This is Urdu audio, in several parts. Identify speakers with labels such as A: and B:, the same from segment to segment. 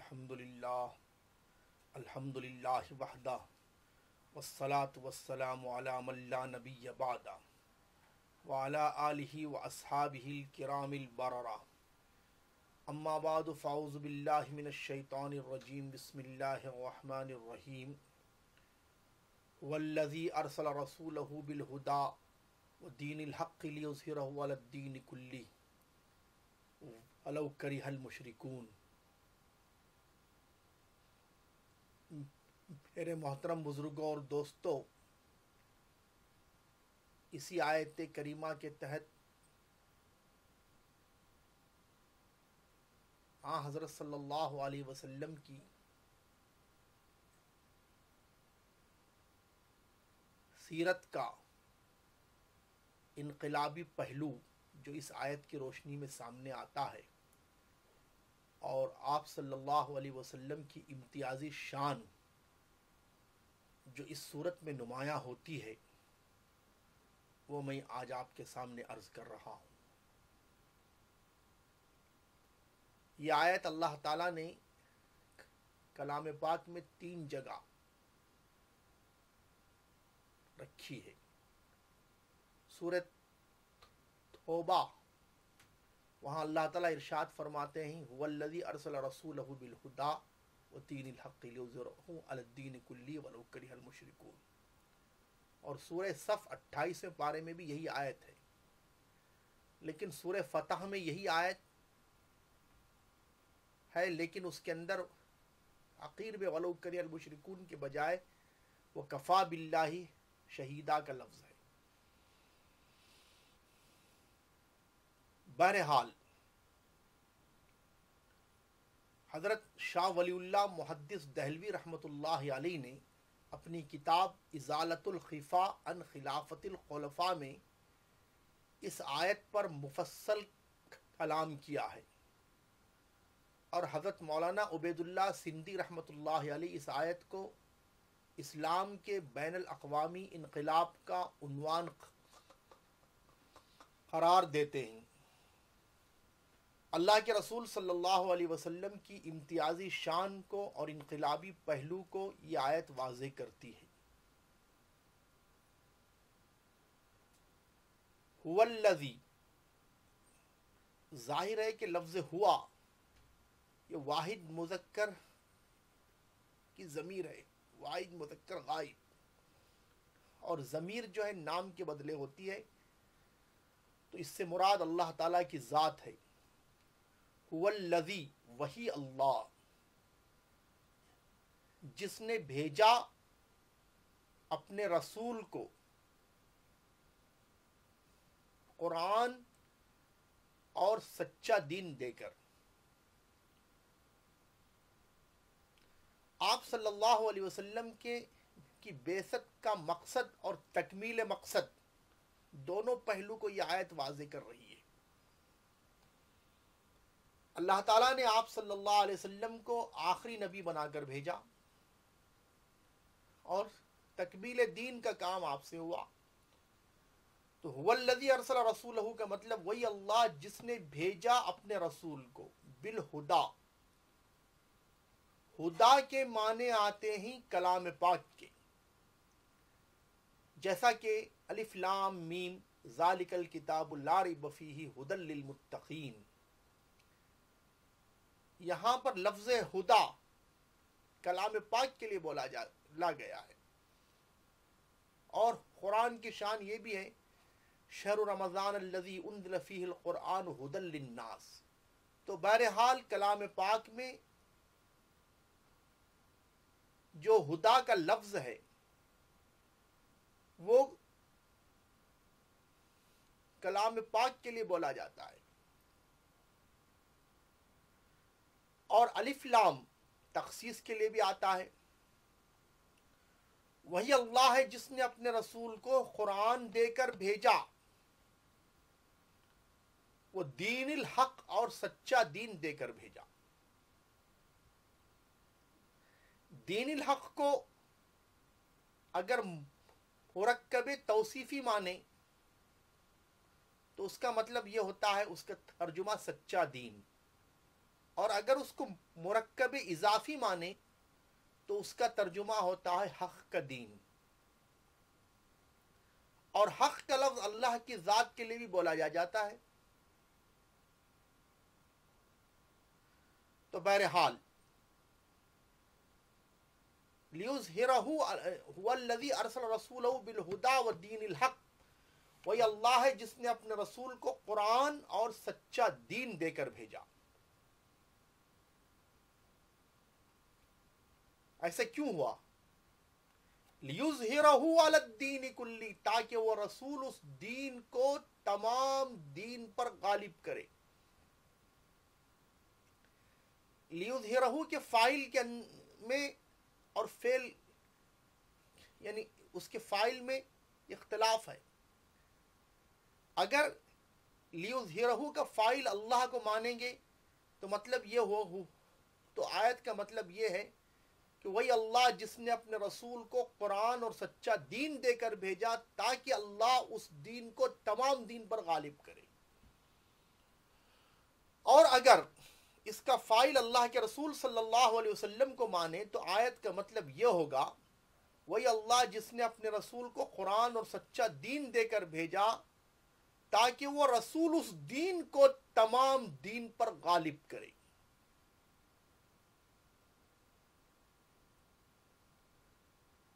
A: الحمدللہ وحدہ والصلاة والسلام علی من لا نبی بعدہ وعلی آلہ واصحابہ الکرام البررہ اما بعد فاعوذ باللہ من الشیطان الرجیم بسم اللہ الرحمن الرحیم والذی ارسل رسولہ بالہدی ودین الحق لیظہرہ علی الدین کلہ ولو کرہ المشرکون۔ میرے محترم بزرگوں اور دوستوں، اسی آیت کریمہ کے تحت حضرت صلی اللہ علیہ وسلم کی سیرت کا انقلابی پہلو جو اس آیت کی روشنی میں سامنے آتا ہے، اور آپ صلی اللہ علیہ وسلم کی امتیازی شان جو اس صورت میں نمایاں ہوتی ہے، وہ میں آج آپ کے سامنے عرض کر رہا ہوں۔ یہ آیت اللہ تعالیٰ نے کلام پاک میں 3 جگہ رکھی ہے۔ سورہ توبہ، وہاں اللہ تعالیٰ ارشاد فرماتے ہیں هو الذی ارسل رسولہ بالہدی ودین الحق لیظہرہ علی الدین کلہ ولو کرہ المشرکون۔ اور سورہ صف 28ویں پارے میں بھی یہی آیت ہے، لیکن سورہ فتح میں یہی آیت ہے، لیکن اس کے اندر آخر میں ولو کرہ المشرکون کے بجائے وہ کفا باللہ شہیدہ کا لفظ ہے۔ بہرحال حضرت شاہ ولی اللہ محدث دہلوی رحمۃ اللہ علیہ نے اپنی کتاب ازالۃ الخفا عن خلافت الخلفاء میں اس آیت پر مفصل کلام کیا ہے، اور حضرت مولانا عبید اللہ سندھی رحمۃ اللہ علیہ اس آیت کو اسلام کے بین الاقوامی انقلاب کا عنوان قرار دیتے ہیں۔ اللہ کے رسول صلی اللہ علیہ وسلم کی امتیازی شان کو اور انقلابی پہلو کو یہ آیت واضح کرتی ہے۔ هو الذی، ظاہر ہے کہ لفظ ہوا یہ واحد مذکر کی ضمیر ہے، واحد مذکر غائب، اور ضمیر جو ہے نام کے بدلے ہوتی ہے، تو اس سے مراد اللہ تعالیٰ کی ذات ہے۔ هو الذی، وہی اللہ جس نے بھیجا اپنے رسول کو قرآن اور سچا دین دے کر۔ آپ صلی اللہ علیہ وسلم کی بعثت کا مقصد اور تکمیل مقصد دونوں پہلو کو یہ آیت واضح کر رہی ہے۔ اللہ تعالیٰ نے آپ صلی اللہ علیہ وسلم کو آخری نبی بنا کر بھیجا، اور تکمیل دین کا کام آپ سے ہوا۔ تو هو الذی ارسل رسولہ کا مطلب وہی اللہ جس نے بھیجا اپنے رسول کو بالہدا۔ ہدا کے معنی آتے ہیں کلام پاک کے، جیسا کہ الف لام میم ذالک الکتاب لا ریب فیہ ھدی للمتقین۔ یہاں پر لفظ ہدا کلام پاک کے لیے بولا گیا ہے، اور قرآن کی شان یہ بھی ہے شہر رمضان الذی انزل فیہ القرآن ھدی للناس۔ تو بہرحال کلام پاک میں جو ہدا کا لفظ ہے وہ کلام پاک کے لیے بولا جاتا ہے، اور الف لام تخصیص کے لیے بھی آتا ہے۔ وہی اللہ ہے جس نے اپنے رسول کو قرآن دے کر بھیجا، وہ دین الحق اور سچا دین دے کر بھیجا۔ دین الحق کو اگر مرکب توصیفی مانے تو اس کا مطلب یہ ہوتا ہے، اس کا ترجمہ سچا دین۔ اور اگر اس کو مرکب اضافی مانے تو اس کا ترجمہ ہوتا ہے حق کا دین، اور حق کا لفظ اللہ کی ذات کے لیے بھی بولا جاتا ہے۔ تو بہرحال لِيُظْهِرَهُ هُوَ الَّذِي أَرْسَلَ رَسُولَهُ بِالْهُدَى وَالدِّينِ الْحَقِّ، وہی اللہ ہے جس نے اپنے رسول کو قرآن اور سچا دین دے کر بھیجا۔ ایسا کیوں ہوا؟ لِيُظْهِرَهُ عَلَى الدِّينِ كُلِّهِ، تاکہ وہ رسول اس دین کو تمام دین پر غالب کرے۔ لِيُظْهِرَهُ کے فاعل کے میں اور فعل یعنی اس کے فاعل میں اختلاف ہے۔ اگر لِيُظْهِرَهُ کا فاعل اللہ کو مانیں گے تو مطلب یہ ہو تو آیت کا مطلب یہ ہے کہ وہی اللہ جس نے اپنے رسول کو قرآن اور سچا دین دے کر بھیجا تاکہ اللہ اس دین کو تمام دین پر غالب کرے۔ اور اگر اس کا فاعل اللہ کے رسول صلی اللہ علیہ وسلم کو مانے تو آیت کا مطلب یہ ہوگا وہی اللہ جس نے اپنے رسول کو قرآن اور سچا دین دے کر بھیجا تاکہ وہ رسول اس دین کو تمام دین پر غالب کرے۔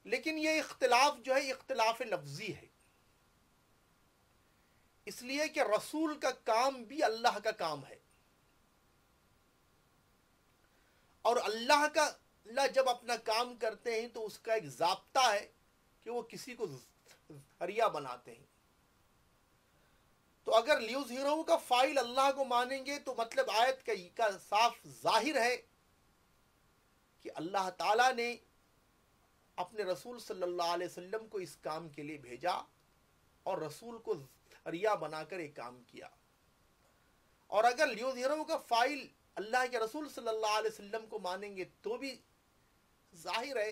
A: لیکن یہ اختلاف جو ہے اختلاف لفظی ہے، اس لیے کہ رسول کا کام بھی اللہ کا کام ہے، اور اللہ جب اپنا کام کرتے ہیں تو اس کا ایک ضابطہ ہے کہ وہ کسی کو ذریعہ بناتے ہیں۔ تو اگر لیظہرہ کا فاعل اللہ کو مانیں گے تو مطلب آیت کا صاف ظاہر ہے کہ اللہ تعالیٰ نے اپنے رسول صلی اللہ علیہ وسلم کو اس کام کے لیے بھیجا اور رسول کو ذریعہ بنا کر ایک کام کیا۔ اور اگر لیظہرہ کا فاعل اللہ کے رسول صلی اللہ علیہ وسلم کو مانیں گے تو بھی ظاہر ہے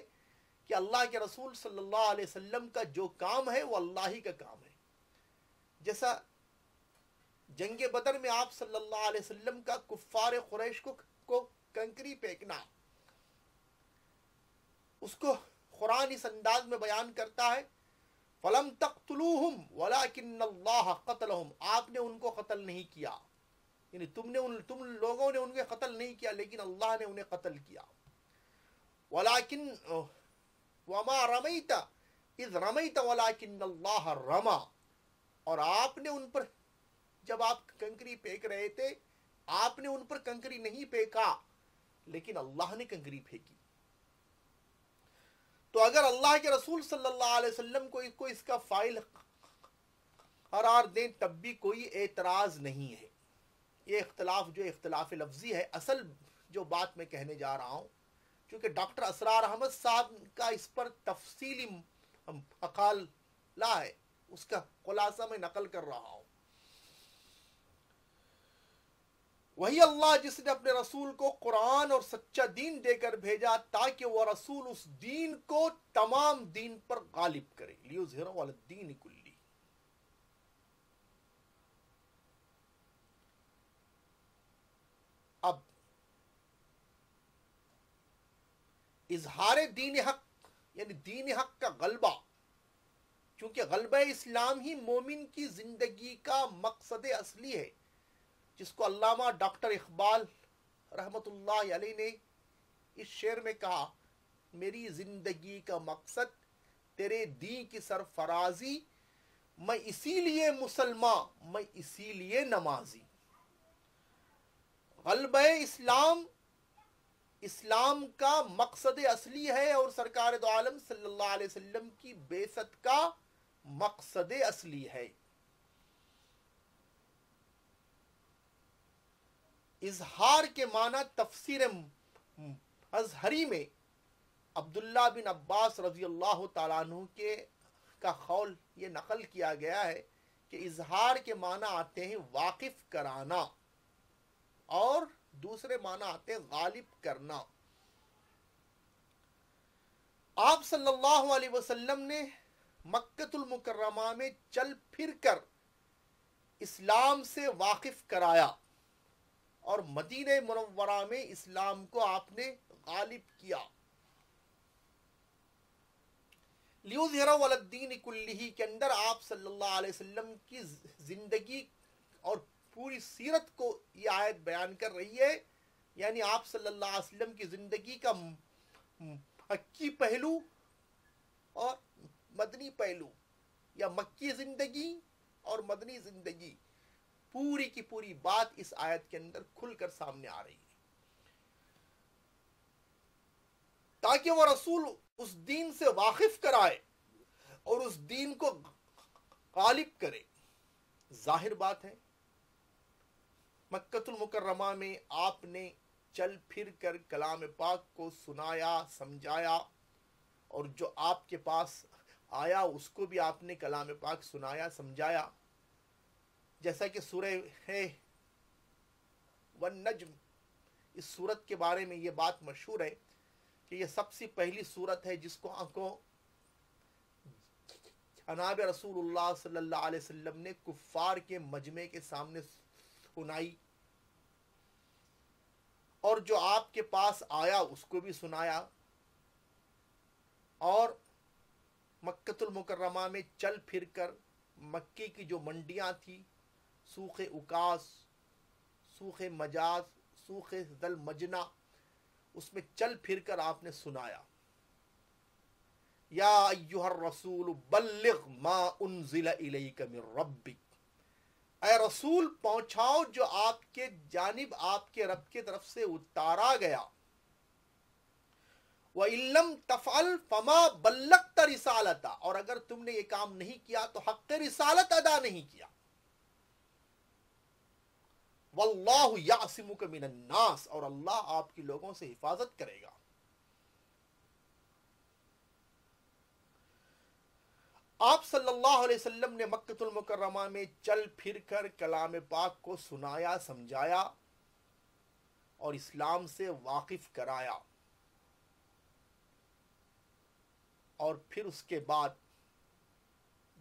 A: کہ اللہ کے رسول صلی اللہ علیہ وسلم کا جو کام ہے وہ اللہ ہی کا کام ہے۔ جیسا جنگ بدر میں آپ صلی اللہ علیہ وسلم کا کفار قریش کو کنکری پھینکنا، اس کو قرآن اس انداز میں بیان کرتا ہے فَلَمْ تَقْتُلُوهُمْ وَلَكِنَّ اللَّهَ قَتَلَهُمْ، آپ نے ان کو قتل نہیں کیا، یعنی تم لوگوں نے ان کے قتل نہیں کیا لیکن اللہ نے انہیں قتل کیا۔ وَلَكِنْ وَمَا رَمَيْتَ إِذْ رَمَيْتَ وَلَكِنَّ اللَّهَ رَمَى، اور آپ نے ان پر جب آپ کنکری پھینک رہے تھے آپ نے ان پر کنکری نہیں پھینکا لیکن اللہ نے کنکری پھینکی۔ تو اگر اللہ کے رسول صلی اللہ علیہ وسلم کو اس کا فاعل قرار دیں تب بھی کوئی اعتراض نہیں ہے۔ یہ اختلاف جو اختلاف لفظی ہے، اصل جو بات میں کہنے جا رہا ہوں چونکہ ڈاکٹر اسرار احمد صاحب کا اس پر تفصیلی مقالہ ہے، اس کا خلاصہ میں نقل کر رہا ہوں۔ وہی اللہ جس نے اپنے رسول کو قرآن اور سچا دین دے کر بھیجا تاکہ وہ رسول اس دین کو تمام دین پر غالب کرے، لیظہرہ علی الدین کلہ۔ اب اظہار دین حق یعنی دین حق کا غلبہ، چونکہ غلبہ اسلام ہی مومن کی زندگی کا مقصد اصلی ہے، جس کو علامہ ڈاکٹر اقبال رحمۃ اللہ علیہ نے اس شعر میں کہا، میری زندگی کا مقصد تیرے دین کی سرفرازی، میں اسی لیے مسلمان میں اسی لیے نمازی۔ غلبہ اسلام کا مقصد اصلی ہے اور سرکار دو عالم صلی اللہ علیہ وسلم کی بعثت کا مقصد اصلی ہے۔ اظہار کے معنی تفسیر ازہری میں عبداللہ بن عباس رضی اللہ تعالیٰ عنہ کا قول یہ نقل کیا گیا ہے کہ اظہار کے معنی آتے ہیں واقف کرانا اور دوسرے معنی آتے ہیں غالب کرنا۔ آپ صلی اللہ علیہ وسلم نے مکۃ المکرمہ میں چل پھر کر اسلام سے واقف کرایا اور مدینہ منورہ میں اسلام کو آپ نے غالب کیا. لیظہرہ علی الدین کلہ کے اندر آپ صلی اللہ علیہ وسلم کی زندگی اور پوری سیرت کو یہ آیت بیان کر رہی ہے. یعنی آپ صلی اللہ علیہ وسلم کی زندگی کا مکی پہلو اور مدنی پہلو، یا مکی زندگی اور مدنی زندگی، پوری کی پوری بات اس آیت کے اندر کھل کر سامنے آ رہی ہے، تاکہ وہ رسول اس دین سے واقف کرائے اور اس دین کو غالب کرے. ظاہر بات ہے مکۃ المکرمہ میں آپ نے چل پھر کر کلام پاک کو سنایا، سمجھایا، اور جو آپ کے پاس آیا اس کو بھی آپ نے کلام پاک سنایا، سمجھایا. جیسا کہ سورہ ہے والنجم، اس سورت کے بارے میں یہ بات مشہور ہے کہ یہ سب سے پہلی سورت ہے جس کو جناب رسول اللہ صلی اللہ علیہ وسلم نے کفار کے مجمع کے سامنے سنائی، اور جو آپ کے پاس آیا اس کو بھی سنایا. اور مکۃ المکرمہ میں چل پھر کر مکی کی جو منڈیاں تھیں، سوق اکاس، سوق مجاز، سوق ذل مجنہ، اس میں چل پھر کر آپ نے سنایا. یا ایھا الرسول بلغ ما انزل الیک من ربک، اے رسول پہنچاؤ جو آپ کے جانب آپ کے رب کی طرف سے اتارا گیا. وَإِن لَّمْ تَفْعَلْ فَمَا بَلَّغْتَ رِسَالَتَهُ، اور اگر تم نے یہ کام نہیں کیا تو حق رسالت ادا نہیں کیا. وَاللَّهُ يَعْصِمُكَ مِنَ النَّاسِ، اور اللہ آپ کی لوگوں سے حفاظت کرے گا. آپ صلی اللہ علیہ وسلم نے مکۃ المکرمہ میں چل پھر کر کلام پاک کو سنایا، سمجھایا اور اسلام سے واقف کرایا. اور پھر اس کے بعد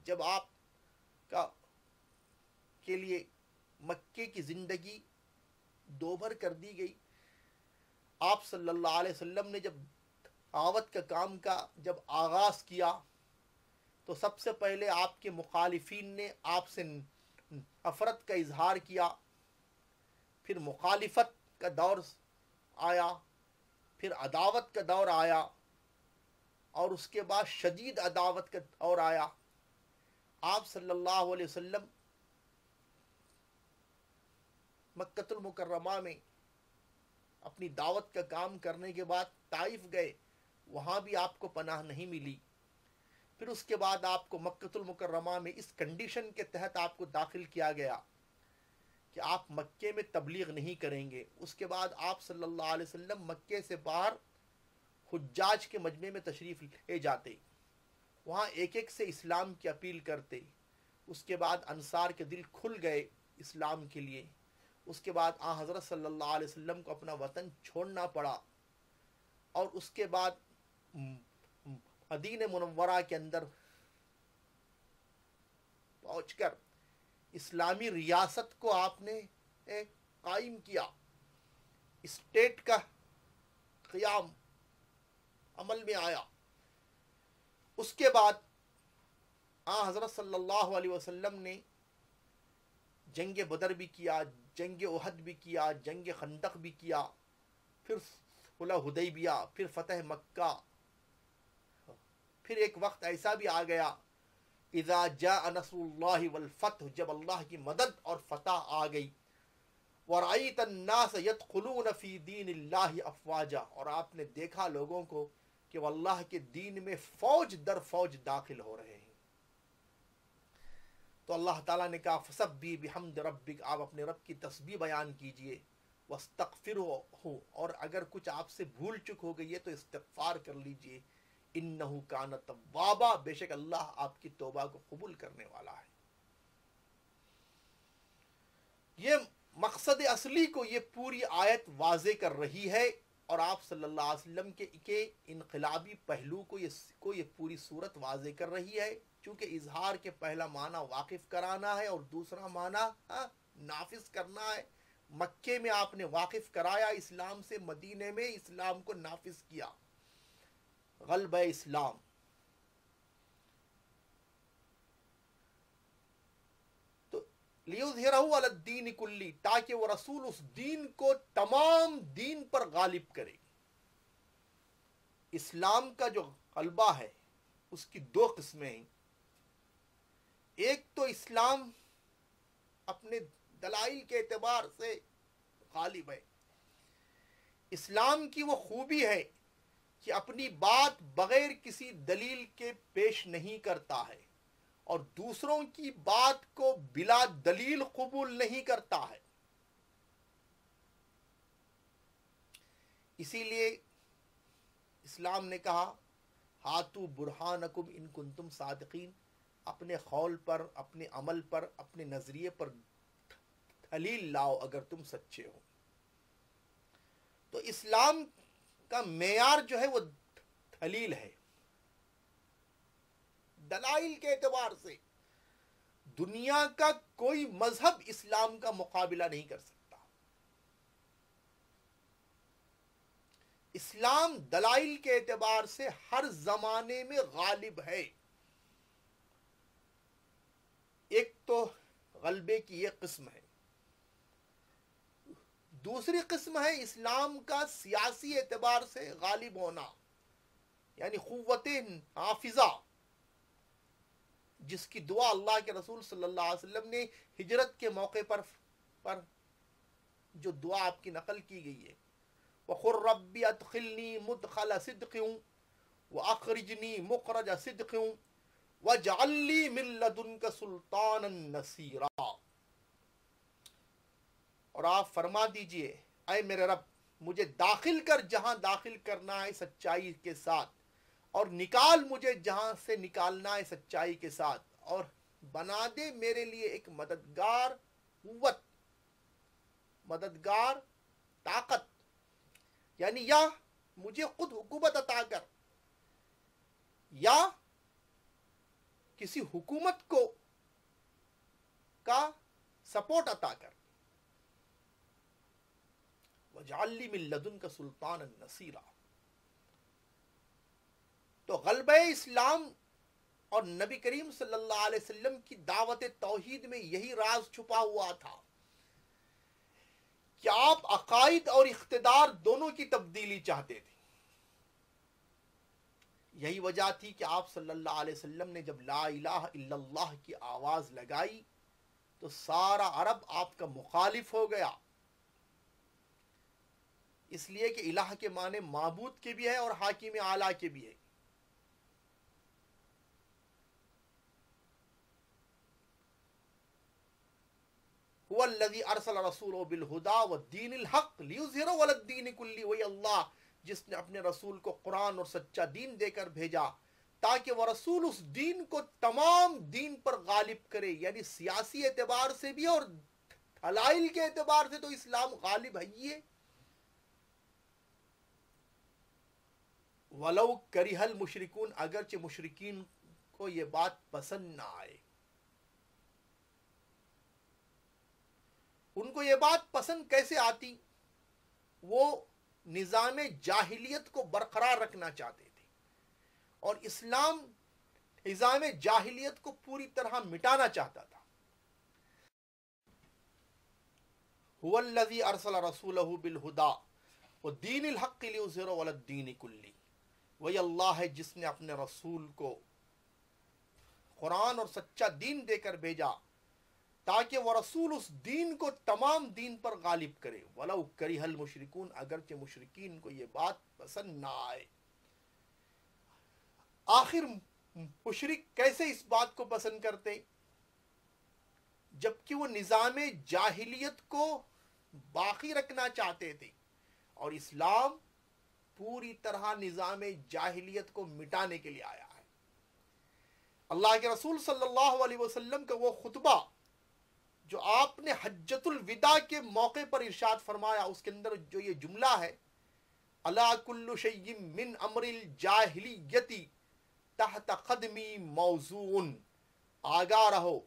A: جب آپ کے لیے مکے کی زندگی دوبھر کر دی گئی، آپ صلی اللہ علیہ وسلم نے جب دعوت کا کام کا جب آغاز کیا تو سب سے پہلے آپ کے مخالفین نے آپ سے نفرت کا اظہار کیا، پھر مخالفت کا دور آیا، پھر عداوت کا دور آیا، اور اس کے بعد شدید عداوت کا دور آیا. آپ صلی اللہ علیہ وسلم مکۃ المکرمہ میں اپنی دعوت کا کام کرنے کے بعد طائف گئے، وہاں بھی آپ کو پناہ نہیں ملی. پھر اس کے بعد آپ کو مکۃ المکرمہ میں اس کنڈیشن کے تحت آپ کو داخل کیا گیا کہ آپ مکے میں تبلیغ نہیں کریں گے. اس کے بعد آپ صلی اللہ علیہ وسلم مکے سے باہر حجاج کے مجمع میں تشریف لے جاتے، وہاں ایک ایک سے اسلام کی اپیل کرتے. اس کے بعد انصار کے دل کھل گئے اسلام کے لیے. اس کے بعد حضرت صلی اللہ علیہ وسلم کو اپنا وطن چھوڑنا پڑا، اور اس کے بعد مدینہ منورہ کے اندر پہنچ کر اسلامی ریاست کو آپ نے قائم کیا، اسٹیٹ کا قیام عمل میں آیا. اس کے بعد حضرت صلی اللہ علیہ وسلم نے جنگ بدر بھی کیا، جنگ احد بھی کیا، جنگ خندق بھی کیا، پھر صلح حدیبیہ، پھر فتح مکہ. پھر ایک وقت ایسا بھی آ گیا اذا جاء نصر اللہ والفتح، جب اللہ کی مدد اور فتح آ گئی. وَرَأَيْتَ النَّاسَ يَدْخُلُونَ فِي دِينِ اللَّهِ أَفْوَاجًا، اور آپ نے دیکھا لوگوں کو کہ وہ اللہ کے دین میں فوج در فوج داخل ہو رہے ہیں. تو اللہ تعالیٰ نے کہا فَسَبِّحْ بِحَمْدِ رَبِّكَ، آپ اپنے رب کی تسبیح بیان کیجئے. وَاسْتَغْفِرْهُ، اور اگر کچھ آپ سے بھول چک ہو گئی ہے تو استغفار کر لیجئے. انہو کان توابا، بے شک اللہ آپ کی توبہ کو قبول کرنے والا ہے. یہ مقصد اصلی کو یہ پوری آیت واضح کر رہی ہے، اور آپ صلی اللہ علیہ وسلم کے انقلابی پہلو کو یہ پوری صورت واضح کر رہی ہے. چونکہ اظہار کے پہلا معنی واقف کرانا ہے اور دوسرا معنی نافذ کرنا ہے، مکے میں آپ نے واقف کرایا اسلام سے، مدینے میں اسلام کو نافذ کیا، غلبہ اسلام۔ تو لیظہرہ علی الدین کلی، تاکہ وہ رسول اس دین کو تمام دین پر غالب کرے۔ اسلام کا جو غلبہ ہے اس کی دو قسمیں ہیں۔ ایک تو اسلام اپنے دلائل کے اعتبار سے غالب ہے، اسلام کی وہ خوبی ہے کہ اپنی بات بغیر کسی دلیل کے پیش نہیں کرتا ہے، اور دوسروں کی بات کو بلا دلیل قبول نہیں کرتا ہے۔ اسی لیے اسلام نے کہا ہاتو برہانکم ان کنتم صادقین، اپنے قول پر، اپنے عمل پر، اپنے نظریے پر دلیل لاؤ اگر تم سچے ہو۔ تو اسلام کا معیار جو ہے وہ دلیل ہے، دلائل کے اعتبار سے دنیا کا کوئی مذہب اسلام کا مقابلہ نہیں کر سکتا۔ اسلام دلائل کے اعتبار سے ہر زمانے میں غالب ہے۔ ایک تو غلبے کی یہ قسم ہے، دوسری قسم ہے اسلام کا سیاسی اعتبار سے غالب ہونا، یعنی قوت نافذہ، جس کی دعا اللہ کے رسول صلی اللہ علیہ وسلم نے ہجرت کے موقع پر جو دعا آپ کی نقل کی گئی ہے، وَقُلْ رَبِّ أَدْخِلْنِي مُدْخَلَ صِدْقٍ وَأَخْرِجْنِي مُخْرَجَ صِدْقٍ وَاجْعَلْ لِي مِن لَّدُنْكَ سُلْطَانًا نَصِيرًا۔ اور آپ فرما دیجئے اے میرے رب، مجھے داخل کر جہاں داخل کرنا ہے سچائی کے ساتھ، اور نکال مجھے جہاں سے نکالنا ہے سچائی کے ساتھ، اور بنا دے میرے لیے ایک مددگار قوت، مددگار طاقت، یعنی یا مجھے خود حکومت عطا کر یا کسی حکومت کو کا سپورٹ عطا کر۔ وَاجْعَلْ لِي مِن لَّدُنْكَ سُلْطَانًا نَصِيرًا۔ تو غلبہ اسلام اور نبی کریم صلی اللہ علیہ وسلم کی دعوت توحید میں یہی راز چھپا ہوا تھا کہ آپ عقائد اور اقتدار دونوں کی تبدیلی چاہتے تھے۔ یہی وجہ تھی کہ آپ صلی اللہ علیہ وسلم نے جب لا الہ الا اللہ کی آواز لگائی تو سارا عرب آپ کا مخالف ہو گیا، اس لیے کہ الہ کے معنی معبود کے بھی ہے اور حاکم اعلیٰ کے بھی ہے۔ هو الذی ارسل رسولہ بالہدی والدین الحق لیظہرہ علی الدین کلہ، وہی اللہ جس نے اپنے رسول کو قرآن اور سچا دین دے کر بھیجا تاکہ وہ رسول اس دین کو تمام دین پر غالب کرے، یعنی سیاسی اعتبار سے بھی اور دلائل کے اعتبار سے تو اسلام غالب ہے ہی ہے۔ وَلَوْ كَرِهَ الْمُشْرِكُونَ، اگرچہ مشرکین کو یہ بات پسند نہ آئے، ان کو یہ بات پسند کیسے آتی؟ وہ نظام جاہلیت کو برقرار رکھنا چاہتے تھے، اور اسلام نظام جاہلیت کو پوری طرح مٹانا چاہتا تھا۔ هو الذی ارسل رسولہ بالہدی والدین الحق لیظہرہ علی الدین کلہ، وہی اللہ ہے جس نے اپنے رسول کو قرآن اور سچا دین دے کر بھیجا تاکہ وہ رسول اس دین کو تمام دین پر غالب کرے۔ وَلَوْ كَرِهَ الْمُشْرِكُونَ، اگرچہ مشرکین کو یہ بات پسند نہ آئے۔ آخر مشرک کیسے اس بات کو پسند کرتے جبکہ وہ نظام جاہلیت کو باقی رکھنا چاہتے تھے، اور اسلام پوری طرح نظام جاہلیت کو مٹانے کے لیے آیا ہے۔ اللہ کے رسول صلی اللہ علیہ وسلم کا وہ خطبہ جو آپ نے حجۃ الوداع کے موقع پر ارشاد فرمایا، اس کے اندر جو یہ جملہ ہے الا کل شیء من امر الجاہلیت تحت قدمی موضوع، آگاہ رہو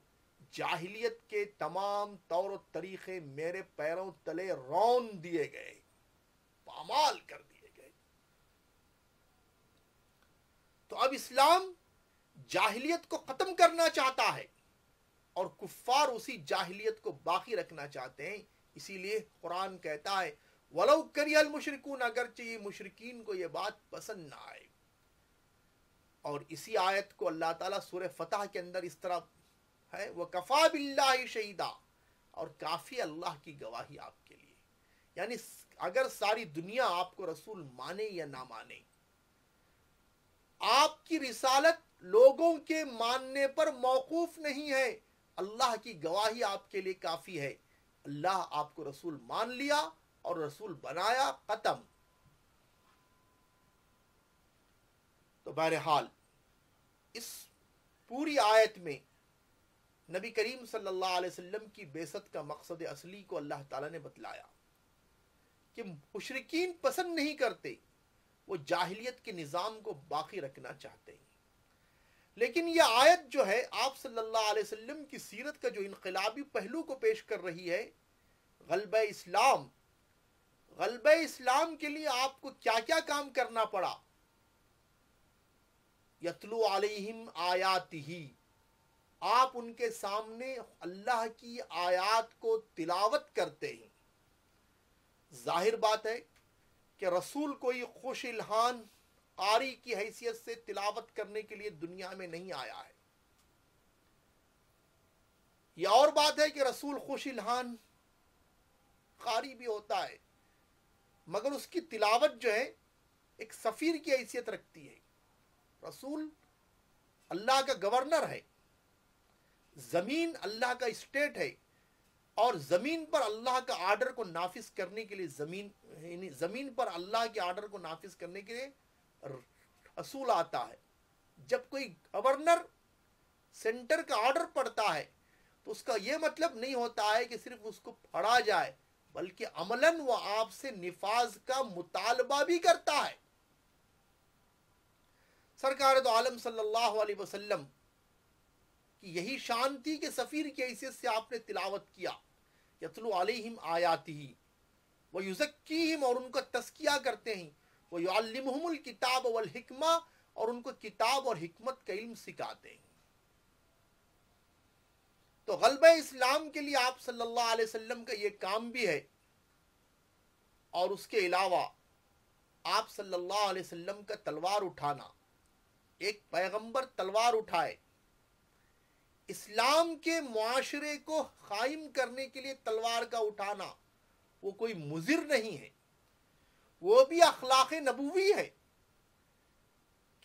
A: جاہلیت کے تمام طور و طریقے میرے پیروں تلے رون دیے گئے، پامال کر دیے گئے۔ تو اب اسلام جاہلیت کو ختم کرنا چاہتا ہے اور کفار اسی جاہلیت کو باقی رکھنا چاہتے ہیں۔ اسی لیے قرآن کہتا ہے وَلَوْ كَرِهَ الْمُشْرِكُونَ، اگرچہ یہ مشرکین کو یہ بات پسند نہ آئے۔ اور اسی آیت کو اللہ تعالیٰ سورہ فتح کے اندر اس طرح ہے وَكَفَى بِاللَّهِ شَهِيدًا، اور کافی اللہ کی گواہی آپ کے لیے، یعنی اگر ساری دنیا آپ کو رسول مانے یا نہ مانے، آپ کی رسالت لوگوں کے ماننے پر موقوف نہیں ہے، اللہ کی گواہی آپ کے لیے کافی ہے۔ اللہ آپ کو رسول مان لیا اور رسول بنایا، ختم۔ تو بہرحال اس پوری آیت میں نبی کریم صلی اللہ علیہ وسلم کی بعثت کا مقصد اصلی کو اللہ تعالیٰ نے بتلایا کہ مشرکین پسند نہیں کرتے، وہ جاہلیت کے نظام کو باقی رکھنا چاہتے ہیں۔ لیکن یہ آیت جو ہے آپ صلی اللہ علیہ وسلم کی سیرت کا جو انقلابی پہلو کو پیش کر رہی ہے، غلبہ اسلام، غلبہ اسلام کے لیے آپ کو کیا کیا کام کرنا پڑا۔ یتلو علیہم آیاتہ، آپ ان کے سامنے اللہ کی آیات کو تلاوت کرتے ہیں۔ ظاہر بات ہے کہ رسول کوئی خوش الحان قاری کی حیثیت سے تلاوت کرنے کے لیے دنیا میں نہیں آیا ہے۔ یہ اور بات ہے کہ رسول خوش الحان قاری بھی ہوتا ہے، مگر اس کی تلاوت جو ہے ایک سفیر کی حیثیت رکھتی ہے۔ رسول اللہ کا گورنر ہے، زمین اللہ کا اسٹیٹ ہے، اور زمین پر اللہ کا آرڈر کو نافذ کرنے کے لیے زمین پر اللہ کے آرڈر کو نافذ کرنے کے لیے رسول آتا ہے۔ جب کوئی گورنر سینٹر کا آرڈر پڑتا ہے تو اس کا یہ مطلب نہیں ہوتا ہے کہ صرف اس کو پڑھا جائے، بلکہ عملاً وہ آپ سے نفاذ کا مطالبہ بھی کرتا ہے۔ سرکار دو عالم صلی اللہ علیہ وسلم کی یہی شان تھی کہ سفیر کی حیثیت سے آپ نے تلاوت کیا، یتلو علیہم آیاتہ ویزکیہم، اور ان کا تزکیہ کرتے ہیں، ویعلمہم الکتاب والحکمہ، اور ان کو کتاب اور حکمت کا علم سکھاتے ہیں۔ تو غلبہ اسلام کے لیے آپ صلی اللہ علیہ وسلم کا یہ کام بھی ہے، اور اس کے علاوہ آپ صلی اللہ علیہ وسلم کا تلوار اٹھانا، ایک پیغمبر تلوار اٹھائے، اسلام کے معاشرے کو قائم کرنے کے لیے تلوار کا اٹھانا وہ کوئی مضر نہیں ہے، وہ بھی اخلاق نبوی ہے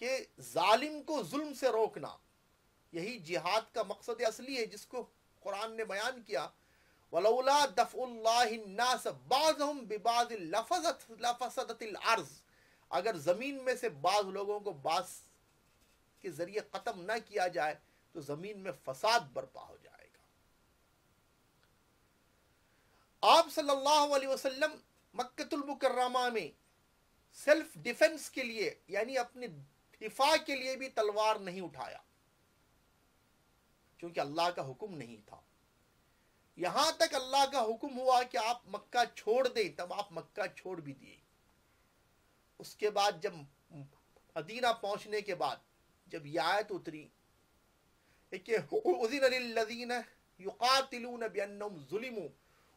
A: کہ ظالم کو ظلم سے روکنا۔ یہی جہاد کا مقصد اصلی ہے جس کو قرآن نے بیان کیا وَلَوْلَا دَفْعُ اللَّهِ النَّاسَ بَعْضَهُمْ بِبَعْضٍ لَفَسَدَتِ الْأَرْضِ، اگر زمین میں سے بعض لوگوں کو بعض کے ذریعے ختم نہ کیا جائے تو زمین میں فساد برپا ہو جائے گا۔ آپ صلی اللہ علیہ وسلم مکۃ المکرمہ میں سیلف ڈیفنس کے لیے، یعنی اپنے دفاع کے لیے بھی تلوار نہیں اٹھایا، کیونکہ اللہ کا حکم نہیں تھا۔ یہاں تک اللہ کا حکم ہوا کہ آپ مکہ چھوڑ دیں، تب آپ مکہ چھوڑ بھی دیے۔ اس کے بعد جب مدینہ پہنچنے کے بعد جب یہ آیت اتری کہ اذن للذین یقاتلون بانہم ظلموا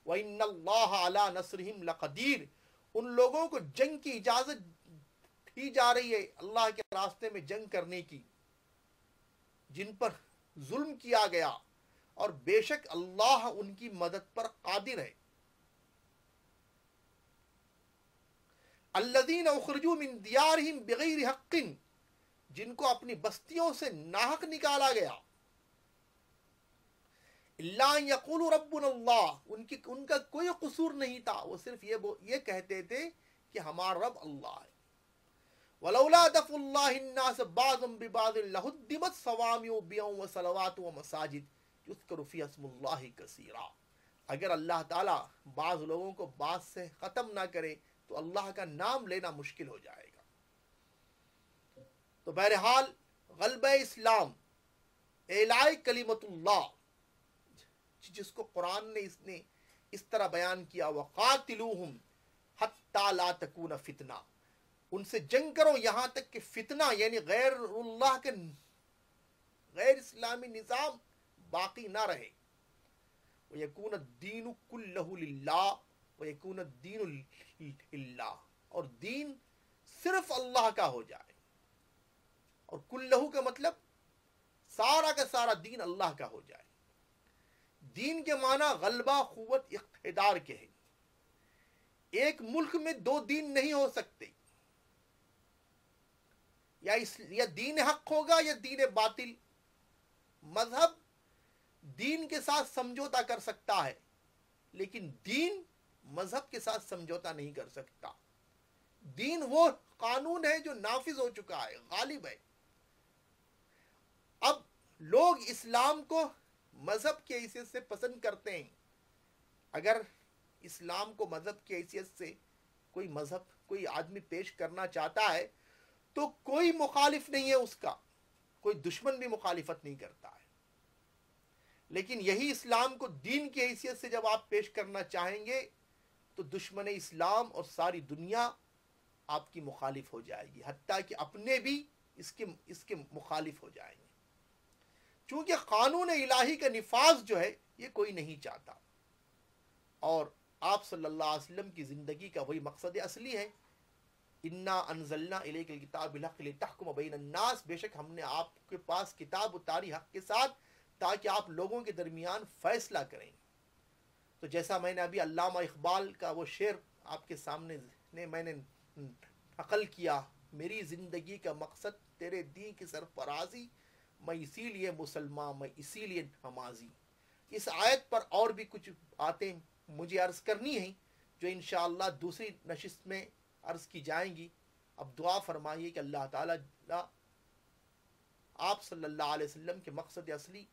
A: وان اللہ علی نصرہم لقدیر، ان لوگوں کو جنگ کی اجازت دی جا رہی ہے اللہ کے راستے میں جنگ کرنے کی جن پر ظلم کیا گیا، اور بے شک اللہ ان کی مدد پر قادر ہے۔ الذین اخرجوا من دیارہم بغیر حق، جن کو اپنی بستیوں سے ناحق نکالا گیا، الا ان یقولوا ربنا اللہ، ان کا کوئی قصور نہیں تھا، وہ صرف یہ کہتے تھے کہ ہمارا رب اللہ ہے۔ ولولا دفع اللہ الناس بعضهم ببعض لهدمت صوامع وبیع وصلوات ومساجد یذکر فیہا اسم اللہ کثیرا، اگر اللہ تعالی بعض لوگوں کو بعض سے ختم نہ کرے تو اللہ کا نام لینا مشکل ہو جائے گا۔ تو بہرحال غلبہ اسلام، اعلاء کلمت اللہ، جس کو قرآن نے اس طرح بیان کیا وَقَاتِلُوهُمْ حَتَّى لَا تَكُونَ فِتْنَةٌ، ان سے جنگ کرو یہاں تک کہ فتنہ یعنی غیر اللہ کے غیر اسلامی نظام باقی نہ رہے. وَيَكُونَ الدِّينُ كُلَّهُ لِلَّهِ وَيَكُونَ الدِّينُ لِلَّهِ، اور دین صرف اللہ کا ہو جائے. اور کلہ کا مطلب سارا کا سارا دین اللہ کا ہو جائے. دین کے معنی غلبہ، قوت، اقتدار کے ہیں. ایک ملک میں دو دین نہیں ہو سکتے، یا دین حق ہوگا یا دین باطل. مذہب دین کے ساتھ سمجھوتا کر سکتا ہے، لیکن دین مذہب کے ساتھ سمجھوتا نہیں کر سکتا. دین وہ قانون ہے جو نافذ ہو چکا ہے، غالب ہے. اب لوگ اسلام کو مذہب کی حیثیت سے پسند کرتے ہیں. اگر اسلام کو مذہب کی حیثیت سے کوئی آدمی پیش کرنا چاہتا ہے تو کوئی مخالف نہیں ہے اس کا، کوئی دشمن بھی مخالفت نہیں کرتا ہے. لیکن یہی اسلام کو دین کی حیثیت سے جب آپ پیش کرنا چاہیں گے تو دشمن اسلام اور ساری دنیا آپ کی مخالف ہو جائے گی، حتیٰ کہ اپنے بھی اس کے مخالف ہو جائیں گے. چونکہ قانون الہی کا نفاذ جو ہے یہ کوئی نہیں چاہتا. اور آپ صلی اللہ علیہ وسلم کی زندگی کا وہی مقصد اصلی ہے. انا انزلنا الیک الکتاب بالحق لتحکم بین الناس، بے شک ہم نے آپ کے پاس کتاب اتاری حق کے ساتھ تاکہ آپ لوگوں کے درمیان فیصلہ کریں. تو جیسا میں نے ابھی علامہ اقبال کا وہ شعر آپ کے سامنے میں نے نقل کیا، میری زندگی کا مقصد تیرے دین کی سرفرازی، میں اسی لیے مسلمان، میں اسی لیے نمازی. اس آیت پر اور بھی کچھ باتیں مجھے عرض کرنی ہیں جو انشاءاللہ دوسری نشست میں عرض کی جائیں گی. اب دعا فرمائیے کہ اللہ تعالیٰ آپ صلی اللہ علیہ وسلم کے مقصد اصلی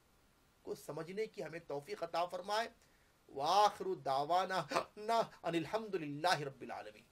A: کو سمجھنے کی ہمیں توفیق عطا فرمائے. وآخر دعوانا ان الحمد للہ رب العالمین.